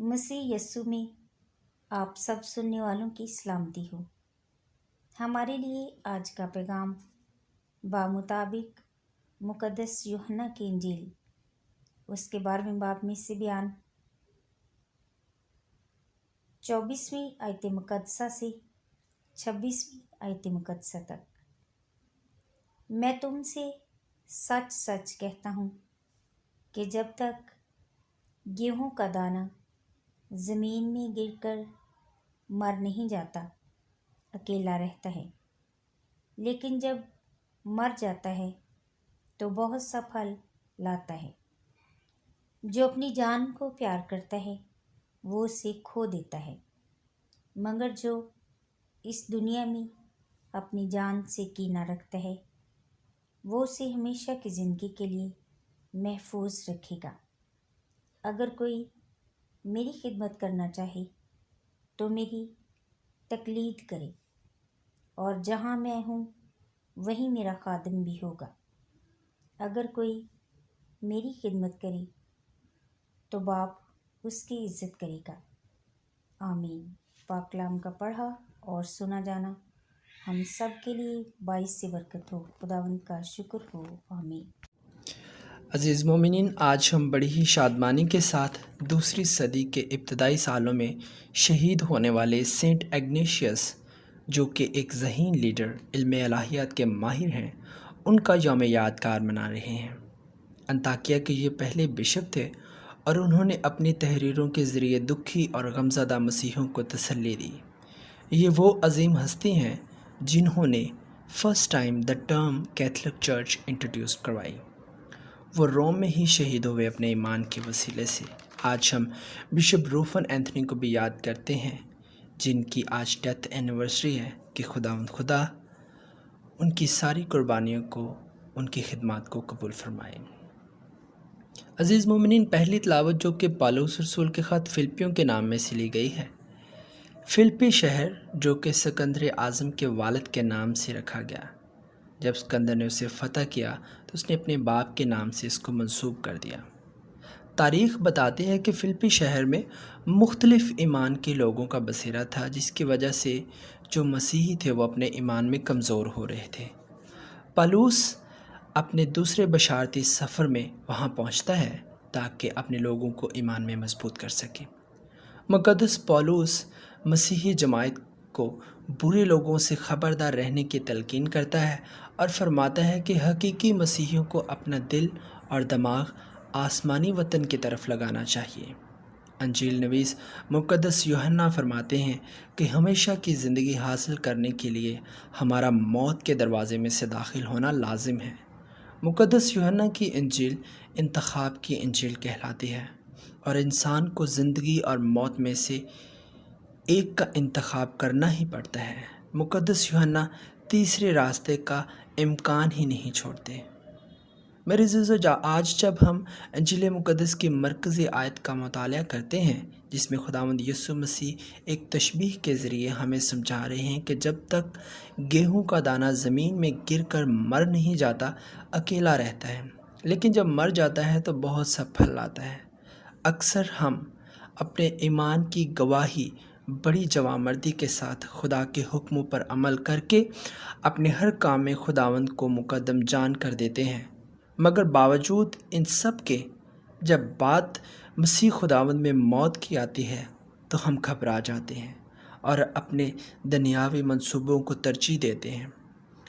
मसीह यस्सु में आप सब सुनने वालों की सलामती हो। हमारे लिए आज का पैगाम बामुताबिक मुकद्दस यूहन्ना की इंजील उसके 12वें बाब में से बयान 24वीं आयत मुकद्दसा से 26वीं आयत मुकद्दसा तक। मैं तुमसे सच सच कहता हूँ कि जब तक गेहूं का दाना ज़मीन में गिरकर मर नहीं जाता, अकेला रहता है, लेकिन जब मर जाता है तो बहुत सा फल लाता है। जो अपनी जान को प्यार करता है वो उसे खो देता है, मगर जो इस दुनिया में अपनी जान से कीना रखता है वो उसे हमेशा की ज़िंदगी के लिए महफूज रखेगा। अगर कोई मेरी खिदमत करना चाहे तो मेरी तकलीद करे, और जहाँ मैं हूँ वहीं मेरा खादिम भी होगा। अगर कोई मेरी खिदमत करे तो बाप उसकी इज़्ज़त करेगा। आमीन। पाक कलाम का पढ़ा और सुना जाना हम सब के लिए बाइस से बरकत हो। खुदावंद का शुक्र हो। आमीन। अज़ीज़ मोमिनीन, आज हम बड़ी ही शादमानी के साथ दूसरी सदी के इब्तदाई सालों में शहीद होने वाले सेंट इग्नेशियस, जो कि एक ज़हीन लीडर इल्म इलाहियात के माहिर हैं, उनका यौम यादगार मना रहे हैं। अंताकिया के ये पहले बिशप थे और उन्होंने अपनी तहरीरों के ज़रिए दुखी और गमज़दा मसीहों को तसल्ली दी। ये वो अजीम हस्ती हैं जिन्होंने first time the term Catholic church introduce करवाई। वो रोम में ही शहीद हुए अपने ईमान के वसीले से। आज हम बिशप रूफन एंथनी को भी याद करते हैं, जिनकी आज डेथ एनिवर्सरी है। कि खुदा उनकी सारी कुर्बानियों को, उनकी खिदमत को कबूल फरमाए। अज़ीज़ मोमिनीन, पहली तलावत जो कि पौलुस रसूल के ख़त फिलिपियों के नाम में से ली गई है। फिलिपी शहर जो कि सिकंदर आज़म के वालिद के नाम से रखा गया। जब सिकंदर ने उसे फ़तह किया तो उसने अपने बाप के नाम से इसको मंसूब कर दिया। तारीख़ बताती है कि फिलिपी शहर में मुख्तलिफ़ ईमान के लोगों का बसेरा था, जिसकी वजह से जो मसीही थे वो अपने ईमान में कमज़ोर हो रहे थे। पौलुस अपने दूसरे बशारती सफ़र में वहाँ पहुँचता है ताकि अपने लोगों को ईमान में मजबूत कर सके। मुक़द्दस पौलुस मसीही जमात को बुरे लोगों से ख़बरदार रहने की तलकीन करता है और फरमाता है कि हकीकी मसीहियों को अपना दिल और दिमाग आसमानी वतन की तरफ लगाना चाहिए। अंजील नवीस मुक़द्दस यूहन्ना फरमाते हैं कि हमेशा की ज़िंदगी हासिल करने के लिए हमारा मौत के दरवाज़े में से दाखिल होना लाजिम है। मुक़द्दस यूहन्ना की इंजील इंतखाब की इंजील कहलाती है और इंसान को ज़िंदगी और मौत में से एक का इंतखाब करना ही पड़ता है। मुक़द्दस यूहन्ना तीसरे रास्ते का इम्कान ही नहीं छोड़ते। मेरे अज़ीज़ों, आज जब हम इंजील मुक़द्दस की मरकज़ी आयत का मुताला करते हैं, जिसमें खुदावंद यीशु मसीह एक तशबीह के ज़रिए हमें समझा रहे हैं कि जब तक गेहूं का दाना ज़मीन में गिर कर मर नहीं जाता, अकेला रहता है, लेकिन जब मर जाता है तो बहुत सा फल लाता है। अक्सर हम अपने ईमान की गवाही बड़ी जवामर्दी के साथ खुदा के हुक्मों पर अमल करके अपने हर काम में खुदावंद को मुकद्दम जान कर देते हैं, मगर बावजूद इन सब के जब बात मसीह खुदावंद में मौत की आती है तो हम घबरा जाते हैं और अपने दुनियावी मंसूबों को तरजीह देते हैं।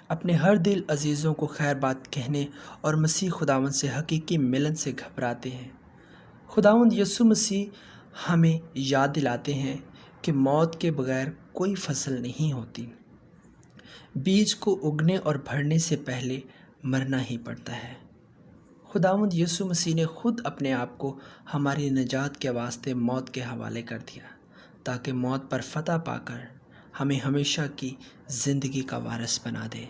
अपने हर दिल अजीज़ों को खैर बात कहने और मसीह खुदावंद से हकीकी मिलन से घबराते हैं। खुदावंद यीशु मसीह हमें याद दिलाते हैं कि मौत के बगैर कोई फसल नहीं होती। बीज को उगने और बढ़ने से पहले मरना ही पड़ता है। खुदावंद यीशु मसीह ने खुद अपने आप को हमारी निजात के वास्ते मौत के हवाले कर दिया, ताकि मौत पर फतह पाकर हमें हमेशा की ज़िंदगी का वारिस बना दे।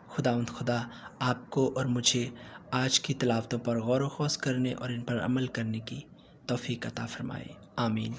खुदा आपको और मुझे आज की तिलावतों पर गौर व खौस करने और इन पर अमल करने की तौफीक अता फरमाए। आमीन।